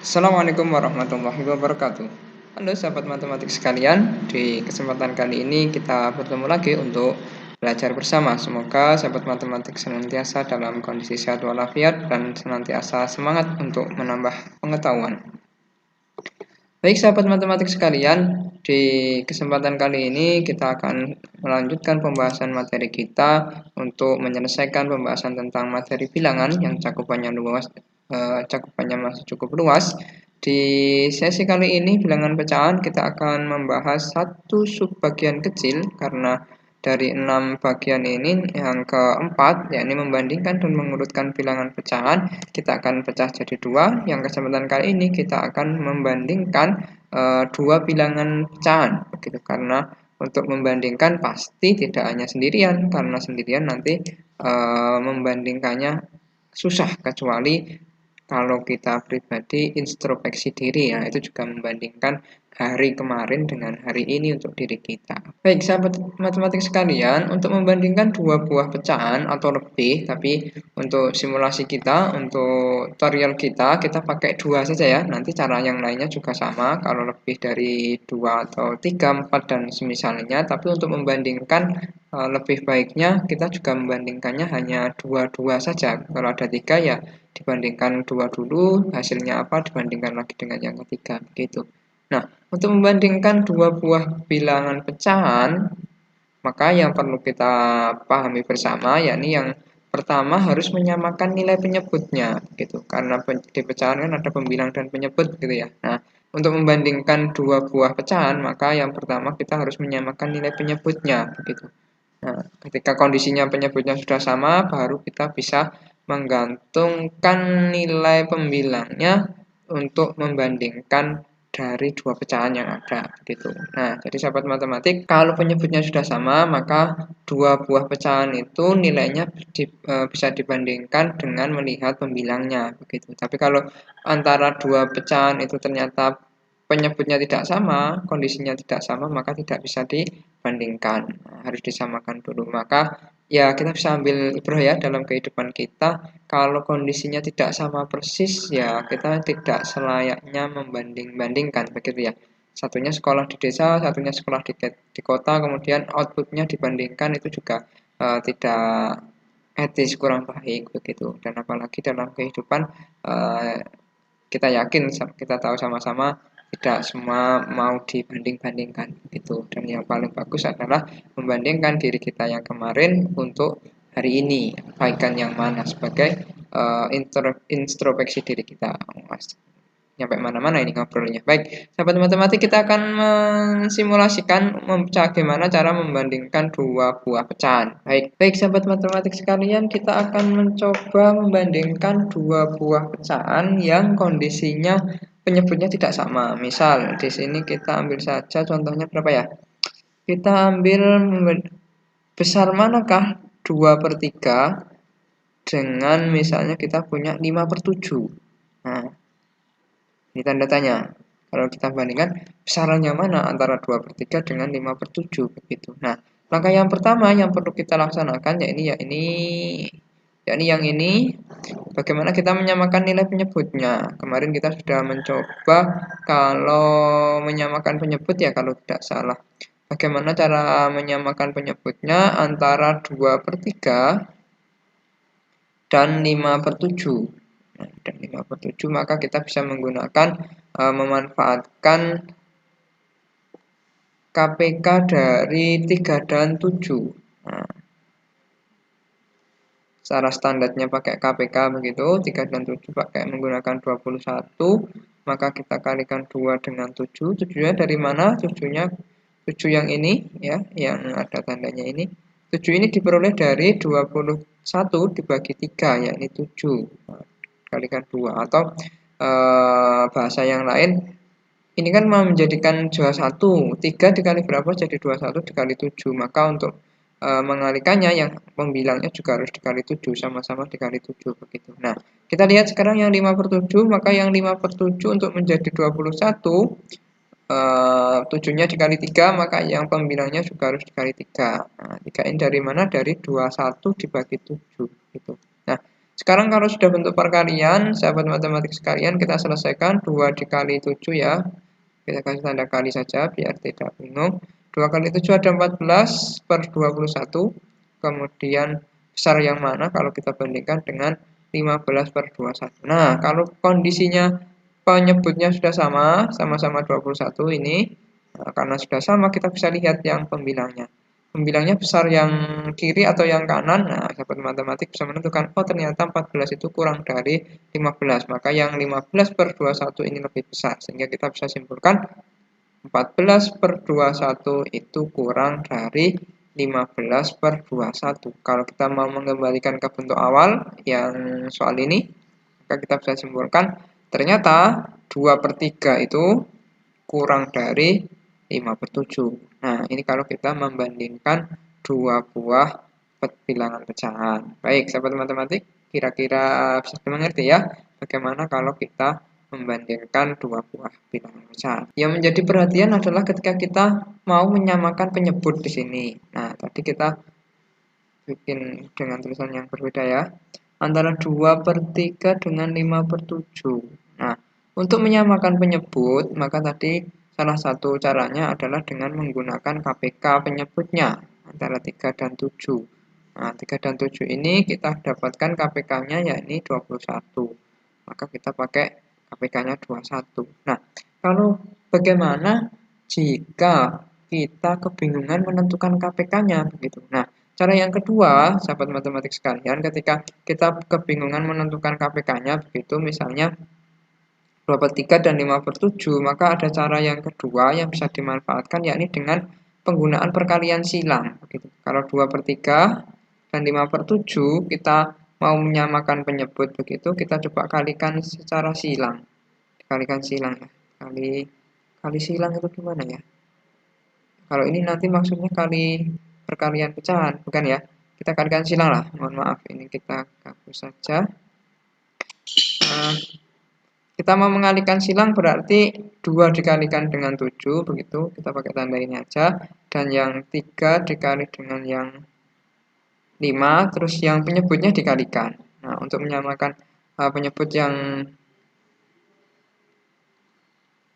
Assalamualaikum warahmatullahi wabarakatuh. Halo sahabat matematik sekalian, di kesempatan kali ini kita bertemu lagi untuk belajar bersama. Semoga sahabat matematik senantiasa dalam kondisi sehat walafiat dan senantiasa semangat untuk menambah pengetahuan. Baik sahabat matematik sekalian, di kesempatan kali ini kita akan melanjutkan pembahasan materi kita untuk menyelesaikan pembahasan tentang materi bilangan yang cakupannya masih cukup luas. Di sesi kali ini bilangan pecahan kita akan membahas satu subbagian kecil karena dari 6 bagian ini yang keempat yakni membandingkan dan mengurutkan bilangan pecahan kita akan pecah jadi dua. Yang kesempatan kali ini kita akan membandingkan dua bilangan pecahan begitu, karena untuk membandingkan pasti tidak hanya sendirian, karena sendirian nanti membandingkannya susah, kecuali kalau kita pribadi introspeksi diri ya, itu juga membandingkan hari kemarin dengan hari ini untuk diri kita. Baik, sahabat matematik sekalian, untuk membandingkan dua buah pecahan atau lebih, tapi untuk simulasi kita, untuk tutorial kita pakai dua saja ya. Nanti cara yang lainnya juga sama, kalau lebih dari dua atau tiga, empat dan semisalnya. Tapi untuk membandingkan lebih baiknya kita juga membandingkannya hanya dua-dua saja. Kalau ada tiga ya dibandingkan dua dulu, hasilnya apa dibandingkan lagi dengan yang ketiga, begitu. Nah, untuk membandingkan dua buah bilangan pecahan, maka yang perlu kita pahami bersama yakni yang pertama harus menyamakan nilai penyebutnya gitu. Karena di pecahan kan ada pembilang dan penyebut gitu ya. Nah, untuk membandingkan dua buah pecahan, maka yang pertama kita harus menyamakan nilai penyebutnya begitu. Nah, ketika kondisinya penyebutnya sudah sama, baru kita bisa menggantungkan nilai pembilangnya untuk membandingkan dari dua pecahan yang ada gitu. Nah, jadi sahabat matematik, kalau penyebutnya sudah sama, maka dua buah pecahan itu nilainya bisa dibandingkan dengan melihat pembilangnya begitu. Tapi kalau antara dua pecahan itu ternyata penyebutnya tidak sama, kondisinya tidak sama, maka tidak bisa dibandingkan. Harus disamakan dulu. Maka ya kita bisa ambil ibrah ya dalam kehidupan kita. Kalau kondisinya tidak sama persis, ya kita tidak selayaknya membanding-bandingkan begitu ya. Satunya sekolah di desa, satunya sekolah di kota, kemudian outputnya dibandingkan, itu juga tidak etis, kurang baik begitu. Dan apalagi dalam kehidupan, kita yakin, kita tahu sama-sama tidak semua mau dibanding-bandingkan gitu. Dan yang paling bagus adalah membandingkan diri kita yang kemarin untuk hari ini, kebaikan yang mana sebagai introspeksi diri kita. Mas, nyampe mana-mana ini ngobrolnya. Baik, sahabat matematik, kita akan mensimulasikan bagaimana cara membandingkan dua buah pecahan. Baik, sahabat matematik sekalian, kita akan mencoba membandingkan dua buah pecahan yang kondisinya penyebutnya tidak sama. Misal di sini kita ambil saja contohnya berapa ya? Kita ambil besar manakah 2/3 dengan misalnya kita punya 5/7. Nah, ini tanda tanya. Kalau kita bandingkan besarannya mana antara 2/3 dengan 5/7 begitu. Nah, langkah yang pertama yang perlu kita laksanakan yakni yang ini, bagaimana kita menyamakan nilai penyebutnya. Kemarin kita sudah mencoba kalau menyamakan penyebut ya kalau tidak salah. Bagaimana cara menyamakan penyebutnya antara 2/3 dan 5/7. Nah, dan 5/7 maka kita bisa menggunakan memanfaatkan KPK dari 3 dan 7. Nah, secara standarnya pakai KPK begitu, 3 dan 7 pakai menggunakan 21, maka kita kalikan 2 dengan 7. 7-nya dari mana? 7-nya 7 yang ini ya, yang ada tandanya ini. 7 ini diperoleh dari 21 dibagi 3, yakni 7. Nah, kalikan 2 atau bahasa yang lain, ini kan mau menjadikan 21, 3 dikali berapa jadi 21 dikali 7, maka untuk mengalikannya yang pembilangnya juga harus dikali 7, sama-sama dikali 7 begitu. Nah, kita lihat sekarang yang 5/7, maka yang 5/7 untuk menjadi 21, 7-nya dikali 3, maka yang pembilangnya juga harus dikali 3. Nah, 3 ini dari mana? Dari 21 dibagi 7 gitu. Nah, Sekarang kalau sudah bentuk perkalian, sahabat matematik sekalian, kita selesaikan 2 dikali 7 ya. Kita kasih tanda kali saja biar tidak bingung. 2 kali 7 ada 14 per 21. Kemudian besar yang mana kalau kita bandingkan dengan 15 per 21. Nah, kalau kondisinya penyebutnya sudah sama-sama 21 ini. Nah, karena sudah sama, kita bisa lihat yang pembilangnya. Pembilangnya besar yang kiri atau yang kanan. Nah, sahabat matematik bisa menentukan, oh ternyata 14 itu kurang dari 15. Maka yang 15 per 21 ini lebih besar. Sehingga kita bisa simpulkan 14 per 21 itu kurang dari 15 per 21. Kalau kita mau mengembalikan ke bentuk awal yang soal ini, maka kita bisa simpulkan ternyata 2 per 3 itu kurang dari 5 per 7. Nah, ini kalau kita membandingkan dua buah bilangan pecahan. Baik, sahabat matematik, kira-kira bisa dimengerti ya bagaimana kalau kita membandingkan dua buah bilangan pecahan. Yang menjadi perhatian adalah ketika kita mau menyamakan penyebut di sini. Nah, tadi kita bikin dengan tulisan yang berbeda ya. Antara 2 per 3 dengan 5 per 7. Nah, untuk menyamakan penyebut, maka tadi salah satu caranya adalah dengan menggunakan KPK penyebutnya antara 3 dan 7. Nah, 3 dan 7 ini kita dapatkan KPK-nya yakni 21. Maka kita pakai KPK-nya 21. Nah, kalau bagaimana jika kita kebingungan menentukan KPK-nya begitu. Nah, cara yang kedua, sahabat matematik sekalian, ketika kita kebingungan menentukan KPK-nya begitu, misalnya 2 per 3 dan 5 per 7, maka ada cara yang kedua yang bisa dimanfaatkan yakni dengan penggunaan perkalian silang begitu. Kalau 2 per 3 dan 5 per 7 kita mau menyamakan penyebut begitu, kita coba kalikan secara silang. Kalikan silang ya. Kali silang itu gimana ya? Kalau ini nanti maksudnya kali perkalian pecahan, bukan ya? Kita kalikan silang lah, mohon maaf. Ini kita hapus saja. Nah, kita mau mengalikan silang berarti 2 dikalikan dengan 7, begitu. Kita pakai tanda ini aja. Dan yang 3 dikali dengan yang 5, terus yang penyebutnya dikalikan. Nah, untuk menyamakan penyebut yang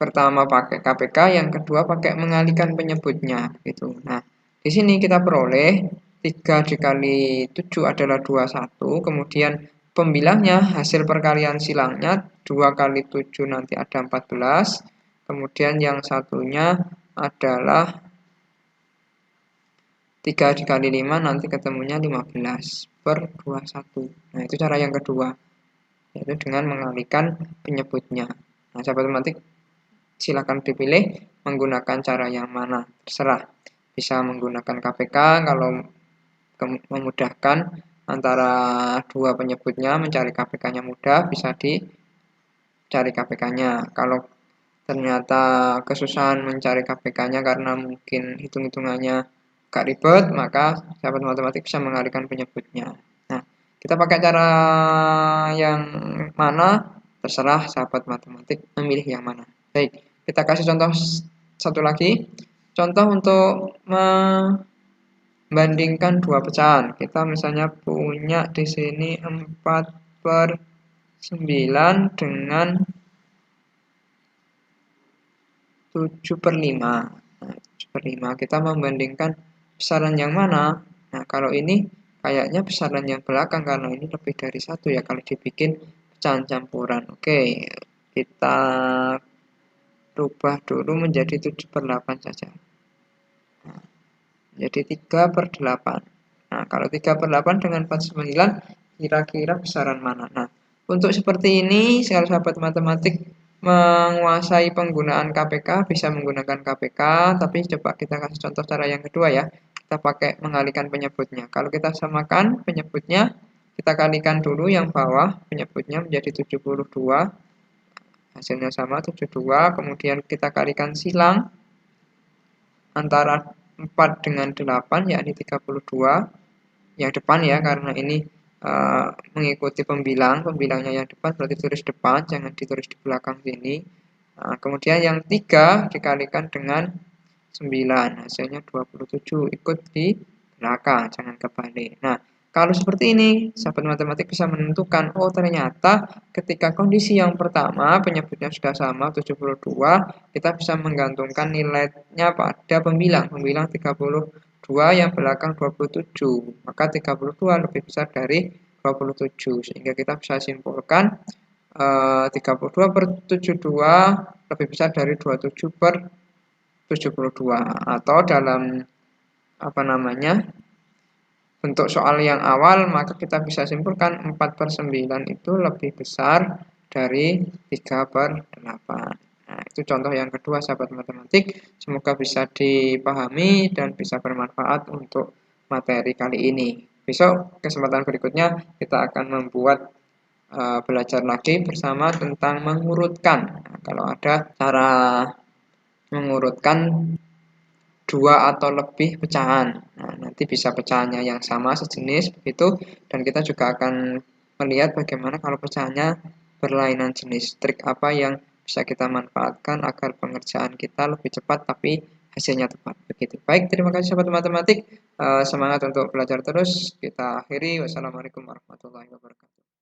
pertama pakai KPK, yang kedua pakai mengalihkan penyebutnya gitu. Nah, di sini kita peroleh 3 dikali 7 adalah 21, kemudian pembilangnya hasil perkalian silangnya 2 kali 7 nanti ada 14, kemudian yang satunya adalah 3 dikali 5 nanti ketemunya 15 per 21. Nah, itu cara yang kedua, yaitu dengan mengalihkan penyebutnya. Nah, sahabat matematik, silakan dipilih menggunakan cara yang mana, terserah. Bisa menggunakan KPK kalau memudahkan antara dua penyebutnya, mencari KPK-nya mudah, bisa dicari KPK-nya. Kalau ternyata kesusahan mencari KPK-nya karena mungkin hitung-hitungannya agak ribet, maka sahabat matematik bisa mengalihkan penyebutnya. Nah, kita pakai cara yang mana, terserah sahabat matematik memilih yang mana. Baik, kita kasih contoh satu lagi. Contoh untuk membandingkan dua pecahan. Kita misalnya punya di sini 4 per 9 dengan 7 per 5. Nah, 7 per 5. Kita membandingkan besaran yang mana? Nah, kalau ini kayaknya besaran yang belakang karena ini lebih dari 1 ya kalau dibikin pecahan campuran. Oke, kita rubah dulu menjadi 7 per 8 saja. Nah, jadi 3 per 8. Nah, kalau 3 per 8 dengan 49, kira-kira besaran mana? Nah, untuk seperti ini, sahabat matematik menguasai penggunaan KPK, bisa menggunakan KPK, tapi coba kita kasih contoh cara yang kedua ya. Kita pakai mengalihkan penyebutnya. Kalau kita samakan penyebutnya, kita kalikan dulu yang bawah, penyebutnya menjadi 72, hasilnya sama 72, kemudian kita kalikan silang antara 4 dengan 8, yakni 32, yang depan ya, karena ini mengikuti pembilangnya yang depan berarti tulis depan, jangan ditulis di belakang sini. Kemudian yang 3 dikalikan dengan 9, hasilnya 27, ikut di belakang, jangan kebalik. Nah, Kalau seperti ini, sahabat matematik bisa menentukan, oh ternyata ketika kondisi yang pertama penyebutnya sudah sama 72, kita bisa menggantungkan nilainya pada pembilang 32 yang belakang 27. Maka 32 lebih besar dari 27, sehingga kita bisa simpulkan 32 per 72 lebih besar dari 27 per 72. Atau dalam bentuk soal yang awal, maka kita bisa simpulkan 4 per 9 itu lebih besar dari 3 per 8. Nah, itu contoh yang kedua, sahabat matematik. Semoga bisa dipahami dan bisa bermanfaat untuk materi kali ini. Besok, kesempatan berikutnya, kita akan membuat belajar lagi bersama tentang mengurutkan. Nah, kalau ada cara mengurutkan dua atau lebih pecahan. Nah, nanti bisa pecahannya yang sama sejenis begitu, dan kita juga akan melihat bagaimana kalau pecahannya berlainan jenis. Trik apa yang bisa kita manfaatkan agar pengerjaan kita lebih cepat tapi hasilnya tepat. Begitu. Baik, terima kasih sahabat matematik. Semangat untuk belajar terus. Kita akhiri. Wassalamualaikum warahmatullahi wabarakatuh.